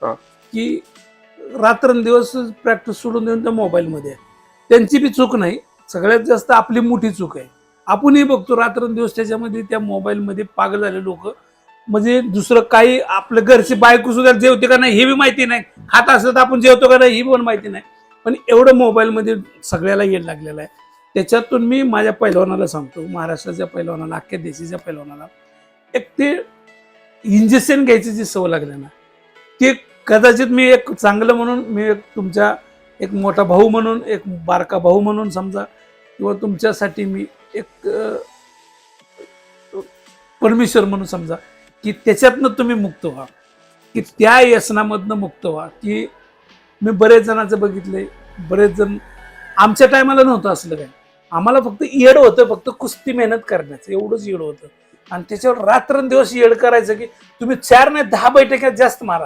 की रात्रंदिवस प्रॅक्टिस सोडून देऊन त्या मोबाईलमध्ये आहे. त्यांची बी चूक नाही, सगळ्यात जास्त आपली मोठी चूक आहे. आपणही बघतो रात्रंदिवस त्याच्यामध्ये त्या मोबाईलमध्ये पागल झाले लोक. म्हणजे दुसरं काही आपल्या घरची बायको सुद्धा जेवते का नाही हे बी माहिती नाही, खात असलं तर आपण जेवतो का नाही ही पण माहिती नाही. पण एवढं मोबाईलमध्ये सगळ्याला येड लागलेलं आहे. त्याच्यातून मी माझ्या पैलवानाला सांगतो, महाराष्ट्राच्या पैलवानाला, अख्ख्या देशाच्या पैलवानाला, एक ते इंजेक्शन घ्यायची जी सवय लागली ना, ते कदाचित मी एक चांगलं म्हणून, मी एक तुमच्या एक मोठा भाऊ म्हणून, एक बारका भाऊ म्हणून समजा, किंवा तुमच्यासाठी मी एक परमेश्वर म्हणून समजा, की त्याच्यातनं तुम्ही मुक्त व्हा, की त्या व्यसनामधनं मुक्त व्हा. की मी बरेच जणांचं बघितलंय, बरेच जण, आमच्या टायमाला नव्हतं असलं काय, आम्हाला फक्त येड होतं, फक्त कुस्ती मेहनत करण्याचं एवढंच येड होतं. आणि त्याच्यावर रात्रंदिवस येड करायचं की तुम्ही 4 नाही 10 बैठक्यात जास्त मारा,